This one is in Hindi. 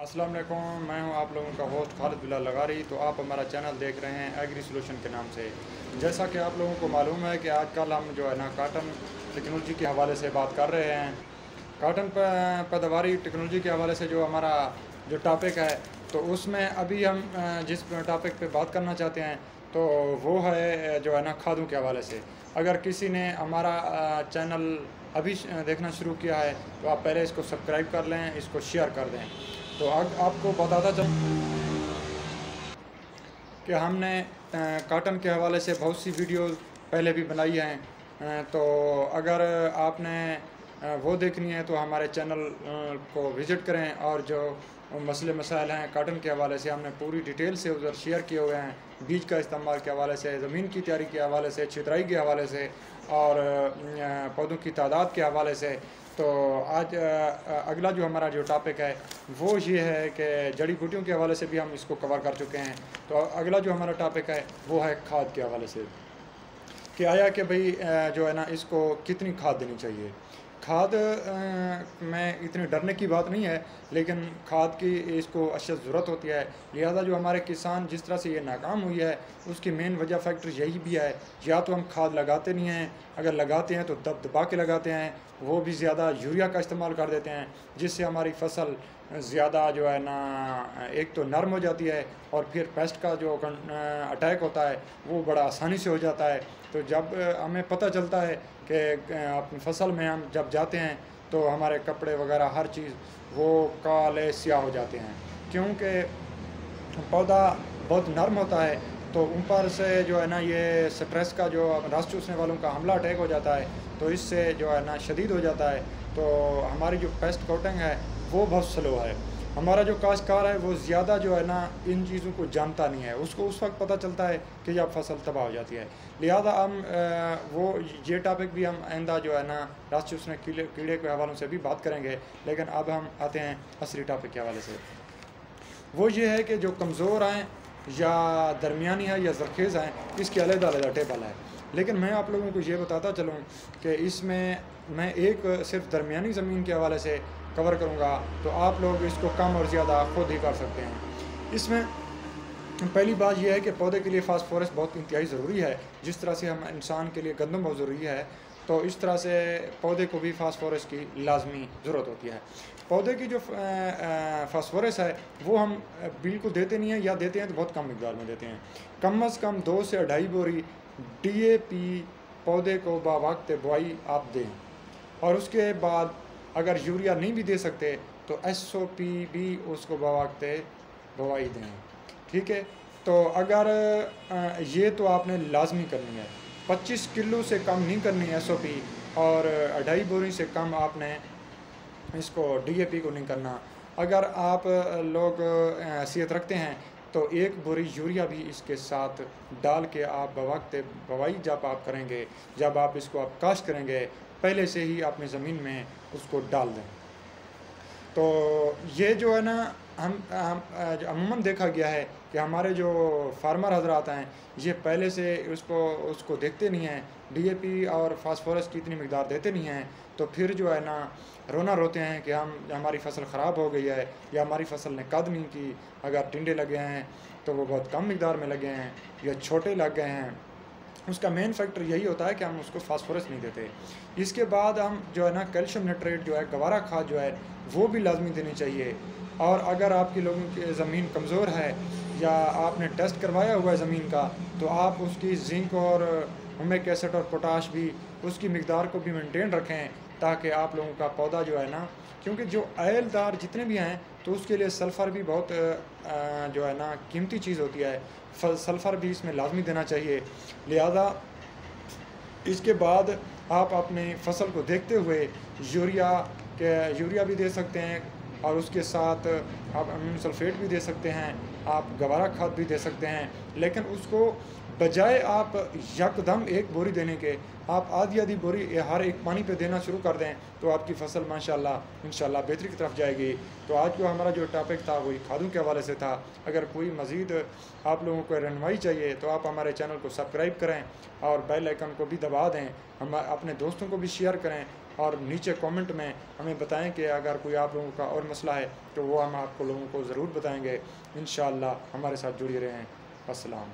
अस्सलाम वालेकुम, मैं हूं आप लोगों का होस्ट खालिद बिलाल लगारी। तो आप हमारा चैनल देख रहे हैं एग्री सोल्यूशन के नाम से। जैसा कि आप लोगों को मालूम है कि आजकल हम जो है ना काटन टेक्नोलॉजी के हवाले से बात कर रहे हैं। काटन पैदावारी टेक्नोलॉजी के हवाले से जो हमारा जो टॉपिक है, तो उसमें अभी हम जिस टॉपिक पे बात करना चाहते हैं तो वो है जो है ना खादों के हवाले से। अगर किसी ने हमारा चैनल अभी देखना शुरू किया है तो आप पहले इसको सब्सक्राइब कर लें, इसको शेयर कर दें। तो आपको बताता चल कि हमने काटन के हवाले से बहुत सी वीडियो पहले भी बनाई हैं। तो अगर आपने वो देखनी है तो हमारे चैनल को विज़िट करें, और जो मसले मसाइल हैं काटन के हवाले से हमने पूरी डिटेल से उधर शेयर किए हुए हैं। बीज का इस्तेमाल के हवाले से, ज़मीन की तैयारी के हवाले से, छितराई के हवाले से, और पौधों की तादाद के हवाले से। तो आज अगला जो हमारा जो टॉपिक है वो ये है कि जड़ी बूटियों के हवाले से भी हम इसको कवर कर चुके हैं। तो अगला जो हमारा टॉपिक है वो है खाद के हवाले से, कि आया कि भाई जो है ना इसको कितनी खाद देनी चाहिए। खाद में इतनी डरने की बात नहीं है, लेकिन खाद की इसको अशद ज़रूरत होती है। लिहाजा जो हमारे किसान जिस तरह से ये नाकाम हुई है उसकी मेन वजह फैक्टर यही भी है, या तो हम खाद लगाते नहीं हैं, अगर लगाते हैं तो दब दबा के लगाते हैं, वो भी ज़्यादा यूरिया का इस्तेमाल कर देते हैं, जिससे हमारी फसल ज़्यादा जो है ना एक तो नरम हो जाती है, और फिर पेस्ट का जो अटैक होता है वो बड़ा आसानी से हो जाता है। तो जब हमें पता चलता है कि अपनी फसल में हम जब जाते हैं तो हमारे कपड़े वगैरह हर चीज़ वो काले स्याह हो जाते हैं, क्योंकि पौधा बहुत नरम होता है। तो ऊपर से जो है ना ये स्ट्रेस का जो रस चूसने वालों का हमला अटैक हो जाता है, तो इससे जो है ना शदीद हो जाता है। तो हमारी जो पेस्ट कोटिंग है वो बहुत स्लो है। हमारा जो काश्तकार है वो ज़्यादा जो है ना इन चीज़ों को जानता नहीं है, उसको उस वक्त पता चलता है कि जब फसल तबाह हो जाती है। लिहाजा हम वो ये टॉपिक भी हम आइंदा जो है ना रस चूसने कीड़े के हवालों से भी बात करेंगे। लेकिन अब हम आते हैं असली टॉपिक के हवाले से। वो ये है कि जो कमज़ोर हैं या दरमियानी है या ज़रखेज़ हैं, इसकी अलग-अलग टेबल है। लेकिन मैं आप लोगों को ये बताता चलूँ कि इसमें मैं एक सिर्फ दरमियानी ज़मीन के हवाले से कवर करूँगा, तो आप लोग इसको कम और ज़्यादा खुद ही कर सकते हैं। इसमें पहली बात यह है कि पौधे के लिए फास्फोरस बहुत इंतहाई ज़रूरी है। जिस तरह से हम इंसान के लिए गंदम बहुत ज़रूरी है, तो इस तरह से पौधे को भी फास्फोरस की लाजमी ज़रूरत होती है। पौधे की जो फास्फोरस है वो हम बिल्कुल देते नहीं हैं, या देते हैं तो बहुत कम मिकदार में देते हैं। कम अज़ कम 2 से 2.5 बोरी DAP पौधे को बावक्त बुआई आप दें, और उसके बाद अगर यूरिया नहीं भी दे सकते तो SOP भी उसको बावक्त बुआई दें। ठीक है, तो अगर ये तो आपने लाजमी करनी है। 25 किलो से कम नहीं करनी है SOP, और 2.5 बोरी से कम आपने इसको DAP को नहीं करना। अगर आप लोग हैसियत रखते हैं तो 1 बोरी यूरिया भी इसके साथ डाल के आप बवक्त बवाई जब आप करेंगे, जब आप इसको आप काश्त करेंगे, पहले से ही अपनी ज़मीन में उसको डाल दें। तो ये जो है ना हम अमूमन देखा गया है कि हमारे जो फार्मर हजरात हैं ये पहले से उसको देखते नहीं हैं, DAP और फास्फोरस की इतनी मिकदार देते नहीं हैं। तो फिर जो है ना रोना रोते हैं कि हमारी फसल ख़राब हो गई है, या हमारी फसल ने कद नहीं की। अगर टिंडे लगे हैं तो वो बहुत कम मिकदार में लगे हैं, या छोटे लग गए हैं। उसका मेन फैक्टर यही होता है कि हम उसको फास्फोरस नहीं देते। इसके बाद हम जो है ना कैल्शियम नाइट्रेट जो है, गवारा खाद जो है, वो भी लाजमी देनी चाहिए। और अगर आपकी लोगों की ज़मीन कमज़ोर है या आपने टेस्ट करवाया हुआ है ज़मीन का, तो आप उसकी जिंक और हुमिक एसिड और पोटाश भी उसकी मिकदार को भी मेंटेन रखें, ताकि आप लोगों का पौधा जो है ना, क्योंकि जो आयलदार जितने भी हैं तो उसके लिए सल्फ़र भी बहुत जो है ना कीमती चीज़ होती है। सल्फ़र भी इसमें लाजमी देना चाहिए। लिहाजा इसके बाद आप अपनी फसल को देखते हुए यूरिया भी दे सकते हैं, और उसके साथ आप अमीनो सल्फेट भी दे सकते हैं, आप गवारा खाद भी दे सकते हैं। लेकिन उसको बजाय आप यकदम 1 बोरी देने के, आप आधी आधी बोरी हर एक पानी पे देना शुरू कर दें, तो आपकी फसल माशाल्लाह इंशाल्लाह बेहतरी की तरफ जाएगी। तो आज को हमारा जो टॉपिक था वही खादों के हवाले से था। अगर कोई मज़ीद आप लोगों को रहनुमाई चाहिए तो आप हमारे चैनल को सब्सक्राइब करें और बेल आइकन को भी दबा दें। हम अपने दोस्तों को भी शेयर करें, और नीचे कमेंट में हमें बताएं कि अगर कोई आप लोगों का और मसला है तो वो हम आपको लोगों को ज़रूर बताएंगे। इंशाअल्लाह हमारे साथ जुड़े रहें। अस्सलाम।